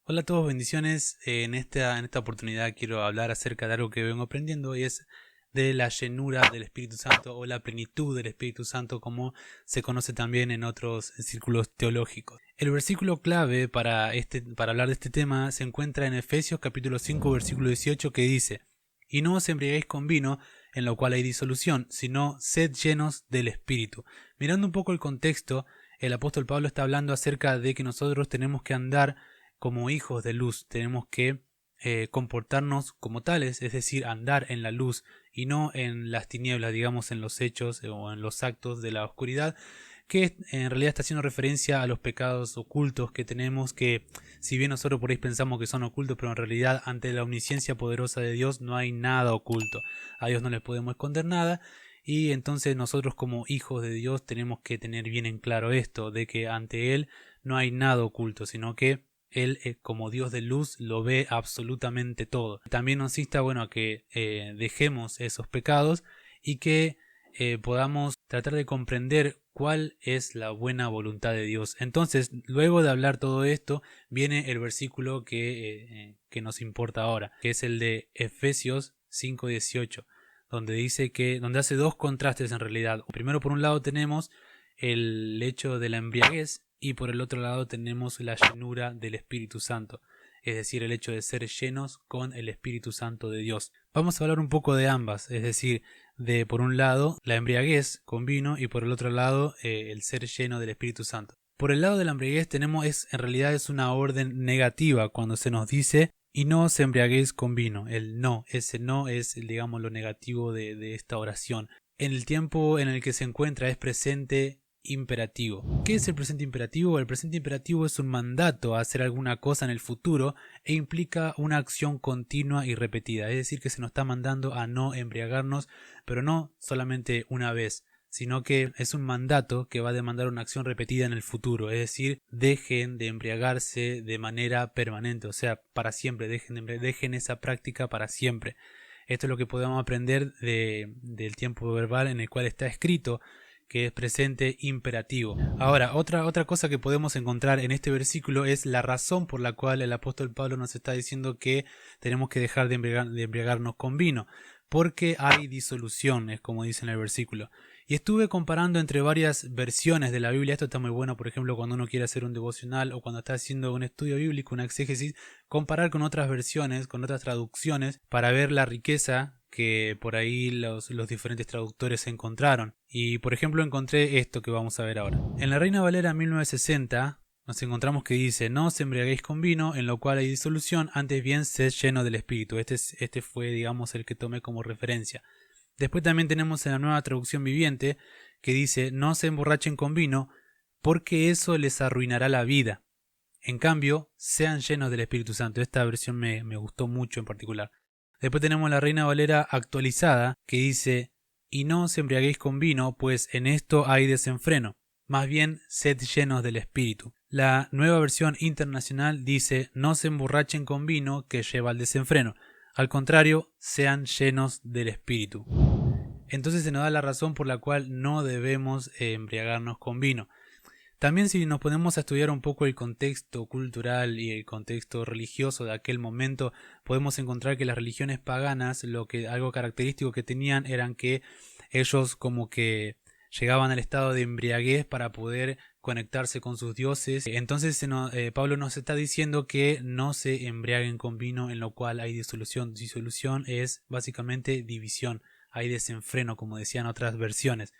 Hola a todos, bendiciones. En esta oportunidad quiero hablar acerca de algo que vengo aprendiendo y es de la llenura del Espíritu Santo o la plenitud del Espíritu Santo, como se conoce también en otros círculos teológicos. El versículo clave para hablar de este tema se encuentra en Efesios capítulo 5 versículo 18, que dice: "Y no os embriaguéis con vino, en lo cual hay disolución, sino sed llenos del Espíritu". Mirando un poco el contexto, el apóstol Pablo está hablando acerca de que nosotros tenemos que andar como hijos de luz, tenemos que comportarnos como tales, es decir, andar en la luz y no en las tinieblas, digamos, en los hechos o en los actos de la oscuridad, que en realidad está haciendo referencia a los pecados ocultos que tenemos, que si bien nosotros por ahí pensamos que son ocultos, pero en realidad ante la omnisciencia poderosa de Dios no hay nada oculto, a Dios no le podemos esconder nada. Y entonces nosotros como hijos de Dios tenemos que tener bien en claro esto, de que ante Él no hay nada oculto, sino que él, como Dios de luz, lo ve absolutamente todo. También nos insta, bueno, a que dejemos esos pecados y que podamos tratar de comprender cuál es la buena voluntad de Dios. Entonces, luego de hablar todo esto, viene el versículo que nos importa ahora, que es el de Efesios 5:18, donde dice donde hace dos contrastes en realidad. Primero, por un lado tenemos el hecho de la embriaguez y por el otro lado tenemos la llenura del Espíritu Santo, es decir, el hecho de ser llenos con el Espíritu Santo de Dios. Vamos a hablar un poco de ambas, es decir, de por un lado la embriaguez con vino y por el otro lado el ser lleno del Espíritu Santo. Por el lado de la embriaguez en realidad es una orden negativa cuando se nos dice: "Y no os embriaguéis con vino". Ese no es, digamos, lo negativo de esta oración. En el tiempo en el que se encuentra es presente imperativo. ¿Qué es el presente imperativo? El presente imperativo es un mandato a hacer alguna cosa en el futuro e implica una acción continua y repetida. Es decir, que se nos está mandando a no embriagarnos, pero no solamente una vez, sino que es un mandato que va a demandar una acción repetida en el futuro. Es decir, dejen de embriagarse de manera permanente, o sea, para siempre, dejen esa práctica para siempre. Esto es lo que podemos aprender del tiempo verbal en el cual está escrito, que es presente imperativo. Ahora, otra cosa que podemos encontrar en este versículo es la razón por la cual el apóstol Pablo nos está diciendo que tenemos que dejar de embriagarnos con vino, porque hay disolución, es como dice en el versículo. Y estuve comparando entre varias versiones de la Biblia. Esto está muy bueno, por ejemplo, cuando uno quiere hacer un devocional o cuando está haciendo un estudio bíblico, una exégesis, comparar con otras versiones, con otras traducciones, para ver la riqueza que por ahí los diferentes traductores encontraron. Y por ejemplo encontré esto que vamos a ver ahora. En la Reina Valera 1960 nos encontramos que dice: "No os embriaguéis con vino, en lo cual hay disolución, antes bien sed lleno del Espíritu". Este fue, digamos, el que tomé como referencia. Después también tenemos en la Nueva Traducción Viviente que dice: "No se emborrachen con vino, porque eso les arruinará la vida. En cambio, sean llenos del Espíritu Santo". Esta versión me gustó mucho en particular. Después tenemos la Reina Valera actualizada que dice: "Y no os embriaguéis con vino, pues en esto hay desenfreno. Más bien, sed llenos del Espíritu". La nueva versión internacional dice: "No se emborrachen con vino, que lleva al desenfreno. Al contrario, sean llenos del Espíritu". Entonces se nos da la razón por la cual no debemos embriagarnos con vino. También, si nos ponemos a estudiar un poco el contexto cultural y el contexto religioso de aquel momento, podemos encontrar que las religiones paganas, algo característico que tenían eran que ellos como que llegaban al estado de embriaguez para poder conectarse con sus dioses. Entonces Pablo nos está diciendo que no se embriaguen con vino, en lo cual hay disolución. Disolución es básicamente división, hay desenfreno, como decían otras versiones.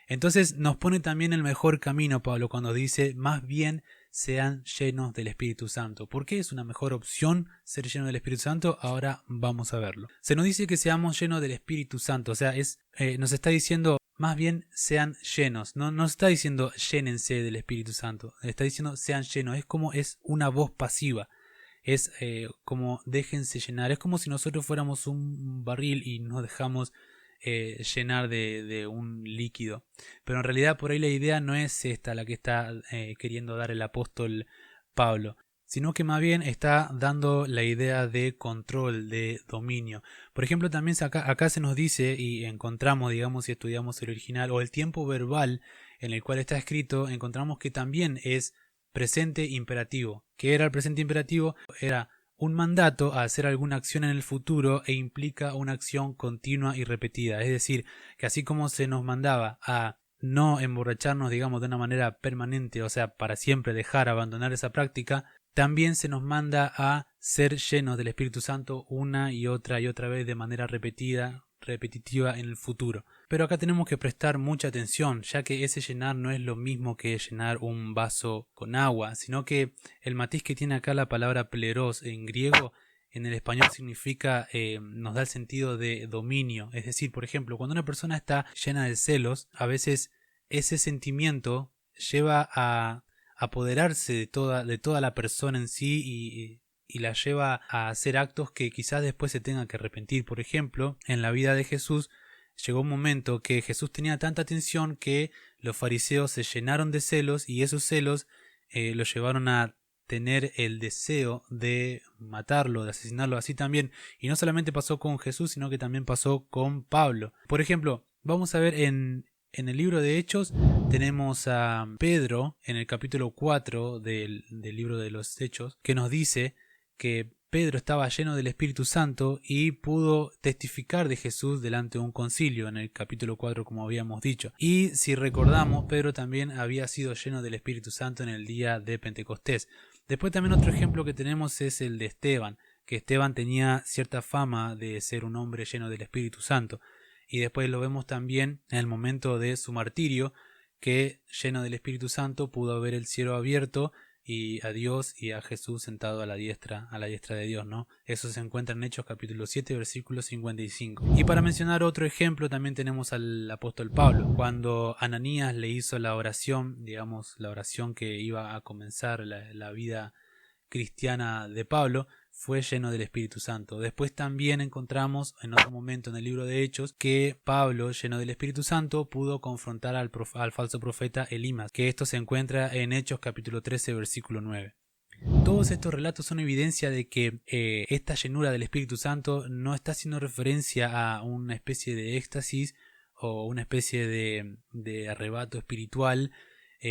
Entonces nos pone también el mejor camino Pablo cuando dice: "Más bien sean llenos del Espíritu Santo". ¿Por qué es una mejor opción ser lleno del Espíritu Santo? Ahora vamos a verlo. Se nos dice que seamos llenos del Espíritu Santo, o sea, nos está diciendo más bien sean llenos, no nos está diciendo llénense del Espíritu Santo, está diciendo sean llenos, es una voz pasiva. Es como déjense llenar, es como si nosotros fuéramos un barril y nos dejamos llenar de un líquido. Pero en realidad por ahí la idea no es esta la que está queriendo dar el apóstol Pablo, sino que más bien está dando la idea de control, de dominio. Por ejemplo, también acá se nos dice, y encontramos, digamos, si estudiamos el original o el tiempo verbal en el cual está escrito, encontramos que también es presente imperativo. ¿Qué era el presente imperativo? Era un mandato a hacer alguna acción en el futuro e implica una acción continua y repetida. Es decir, que así como se nos mandaba a no emborracharnos, digamos, de una manera permanente, o sea, para siempre dejar, abandonar esa práctica, también se nos manda a ser llenos del Espíritu Santo una y otra vez de manera repetitiva en el futuro. Pero acá tenemos que prestar mucha atención, ya que ese llenar no es lo mismo que llenar un vaso con agua, sino que el matiz que tiene acá la palabra pleros en griego, en el español significa, nos da el sentido de dominio. Es decir, por ejemplo, cuando una persona está llena de celos, a veces ese sentimiento lleva a apoderarse de toda la persona en sí y la lleva a hacer actos que quizás después se tenga que arrepentir. Por ejemplo, en la vida de Jesús llegó un momento que Jesús tenía tanta atención que los fariseos se llenaron de celos y esos celos lo llevaron a tener el deseo de matarlo, de asesinarlo así también. Y no solamente pasó con Jesús, sino que también pasó con Pablo. Por ejemplo, vamos a ver en el libro de Hechos tenemos a Pedro en el capítulo 4 del libro de los Hechos, que nos dice que Pedro estaba lleno del Espíritu Santo y pudo testificar de Jesús delante de un concilio en el capítulo 4, como habíamos dicho. Y si recordamos, Pedro también había sido lleno del Espíritu Santo en el día de Pentecostés. Después también otro ejemplo que tenemos es el de Esteban, que Esteban tenía cierta fama de ser un hombre lleno del Espíritu Santo. Y después lo vemos también en el momento de su martirio, que lleno del Espíritu Santo pudo ver el cielo abierto y a Dios y a Jesús sentado a la diestra de Dios, ¿no? Eso se encuentra en Hechos capítulo 7, versículo 55. Y para mencionar otro ejemplo también tenemos al apóstol Pablo, cuando Ananías le hizo la oración, digamos, la oración que iba a comenzar la vida cristiana de Pablo, fue lleno del Espíritu Santo. Después también encontramos en otro momento en el libro de Hechos que Pablo, lleno del Espíritu Santo, pudo confrontar al falso profeta Elimas, que esto se encuentra en Hechos capítulo 13 versículo 9. Todos estos relatos son evidencia de que esta llenura del Espíritu Santo no está haciendo referencia a una especie de éxtasis o una especie de arrebato espiritual,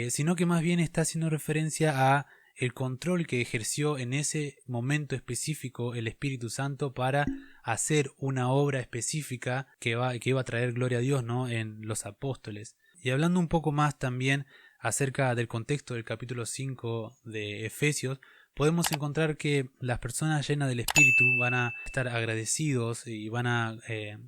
sino que más bien está haciendo referencia a el control que ejerció en ese momento específico el Espíritu Santo para hacer una obra específica que iba a traer gloria a Dios, ¿no?, en los apóstoles. Y hablando un poco más también acerca del contexto del capítulo 5 de Efesios, podemos encontrar que las personas llenas del Espíritu van a estar agradecidos y van a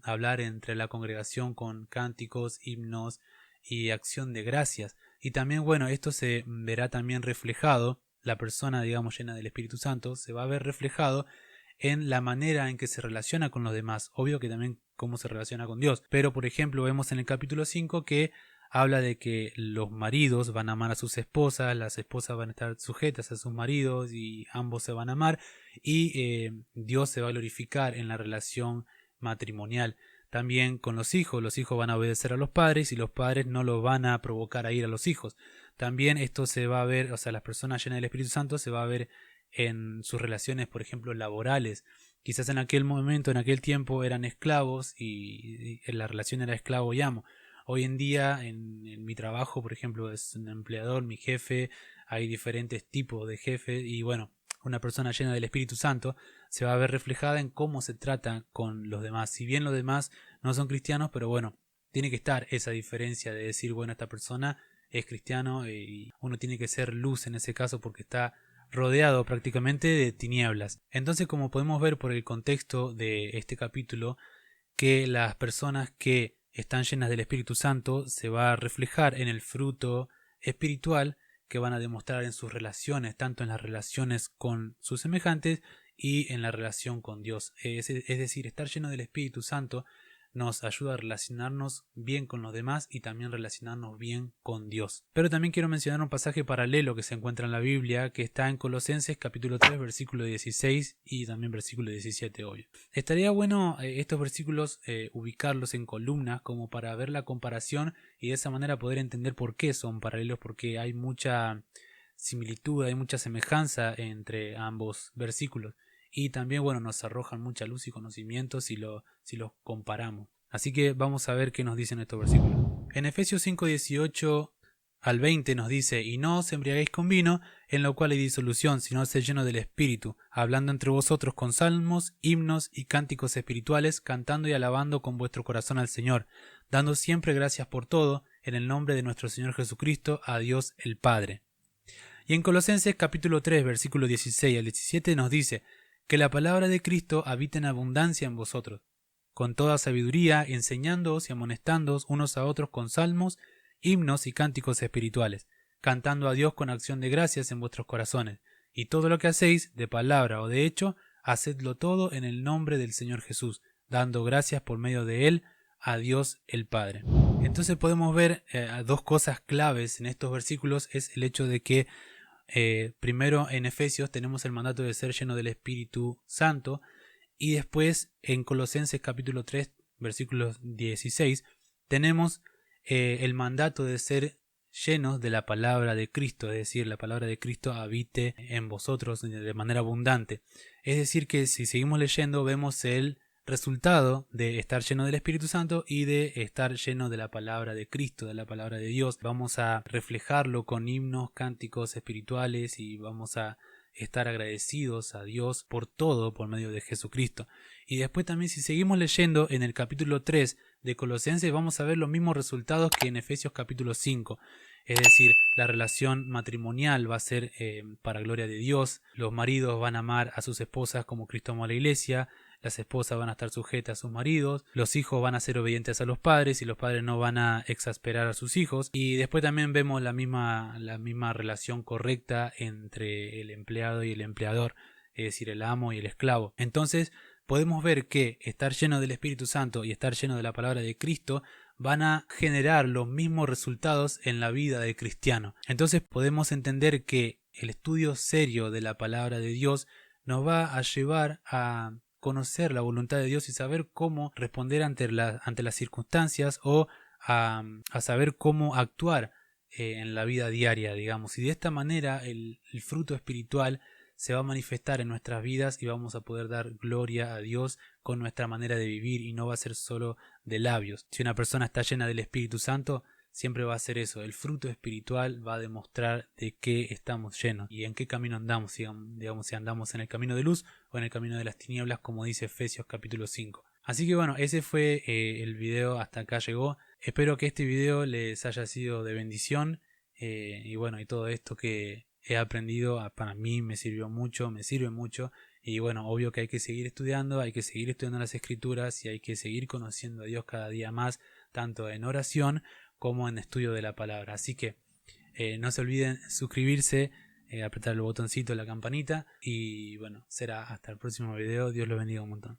hablar entre la congregación con cánticos, himnos y acción de gracias. Y también, bueno, esto se verá también reflejado, la persona, digamos, llena del Espíritu Santo, se va a ver reflejado en la manera en que se relaciona con los demás. Obvio que también cómo se relaciona con Dios. Pero, por ejemplo, vemos en el capítulo 5 que habla de que los maridos van a amar a sus esposas, las esposas van a estar sujetas a sus maridos y ambos se van a amar y Dios se va a glorificar en la relación matrimonial. También con los hijos van a obedecer a los padres y los padres no los van a provocar a ir a los hijos. También esto se va a ver, o sea, las personas llenas del Espíritu Santo se va a ver en sus relaciones, por ejemplo, laborales. Quizás en aquel momento, en aquel tiempo eran esclavos y la relación era esclavo y amo. Hoy en día, en mi trabajo, por ejemplo, es un empleador, mi jefe, hay diferentes tipos de jefes y bueno, una persona llena del Espíritu Santo se va a ver reflejada en cómo se trata con los demás. Si bien los demás no son cristianos, pero bueno, tiene que estar esa diferencia de decir, bueno, esta persona es cristiano y uno tiene que ser luz en ese caso porque está rodeado prácticamente de tinieblas. Entonces, como podemos ver por el contexto de este capítulo, que las personas que están llenas del Espíritu Santo se va a reflejar en el fruto espiritual que van a demostrar en sus relaciones, tanto en las relaciones con sus semejantes y en la relación con Dios. Es decir, estar lleno del Espíritu Santo nos ayuda a relacionarnos bien con los demás y también relacionarnos bien con Dios. Pero también quiero mencionar un pasaje paralelo que se encuentra en la Biblia, que está en Colosenses capítulo 3 versículo 16 y también versículo 17 hoy. Estaría bueno estos versículos ubicarlos en columnas como para ver la comparación y de esa manera poder entender por qué son paralelos, porque hay mucha similitud, hay mucha semejanza entre ambos versículos. Y también, bueno, nos arrojan mucha luz y conocimiento si los comparamos. Así que vamos a ver qué nos dicen estos versículos. En Efesios 5:18 al 20 nos dice: y no os embriaguéis con vino, en lo cual hay disolución, sino sed lleno del Espíritu, hablando entre vosotros con salmos, himnos y cánticos espirituales, cantando y alabando con vuestro corazón al Señor, dando siempre gracias por todo, en el nombre de nuestro Señor Jesucristo, a Dios el Padre. Y en Colosenses capítulo 3, versículo 16 al 17 nos dice: que la palabra de Cristo habite en abundancia en vosotros, con toda sabiduría, enseñándoos y amonestándoos unos a otros con salmos, himnos y cánticos espirituales, cantando a Dios con acción de gracias en vuestros corazones, y todo lo que hacéis, de palabra o de hecho, hacedlo todo en el nombre del Señor Jesús, dando gracias por medio de Él a Dios el Padre. Entonces podemos ver dos cosas claves en estos versículos. Es el hecho de que primero en Efesios tenemos el mandato de ser lleno del Espíritu Santo, y después en Colosenses capítulo 3 versículos 16 tenemos el mandato de ser llenos de la palabra de Cristo, es decir, la palabra de Cristo habite en vosotros de manera abundante. Es decir, que si seguimos leyendo vemos el resultado de estar lleno del Espíritu Santo y de estar lleno de la palabra de Cristo, de la palabra de Dios. Vamos a reflejarlo con himnos, cánticos espirituales, y vamos a estar agradecidos a Dios por todo por medio de Jesucristo. Y después también, si seguimos leyendo en el capítulo 3 de Colosenses, vamos a ver los mismos resultados que en Efesios capítulo 5. Es decir, la relación matrimonial va a ser para gloria de Dios. Los maridos van a amar a sus esposas como Cristo amó a la iglesia. Las esposas van a estar sujetas a sus maridos, los hijos van a ser obedientes a los padres y los padres no van a exasperar a sus hijos. Y después también vemos la misma relación correcta entre el empleado y el empleador, es decir, el amo y el esclavo. Entonces podemos ver que estar lleno del Espíritu Santo y estar lleno de la palabra de Cristo van a generar los mismos resultados en la vida del cristiano. Entonces podemos entender que el estudio serio de la palabra de Dios nos va a llevar a conocer la voluntad de Dios y saber cómo responder ante las circunstancias, o a saber cómo actuar en la vida diaria, digamos. Y de esta manera el fruto espiritual se va a manifestar en nuestras vidas y vamos a poder dar gloria a Dios con nuestra manera de vivir, y no va a ser solo de labios. Si una persona está llena del Espíritu Santo, siempre va a ser eso. El fruto espiritual va a demostrar de qué estamos llenos y en qué camino andamos, digamos, si andamos en el camino de luz o en el camino de las tinieblas, como dice Efesios capítulo 5. Así que bueno, ese fue el video, hasta acá llegó. Espero que este video les haya sido de bendición, y bueno, y todo esto que he aprendido para mí me sirvió mucho, me sirve mucho. Y bueno, obvio que hay que seguir estudiando las escrituras, y hay que seguir conociendo a Dios cada día más, tanto en oración como en estudio de la palabra. Así que no se olviden suscribirse, apretar el botoncito de la campanita, y bueno, será hasta el próximo video. Dios los bendiga un montón.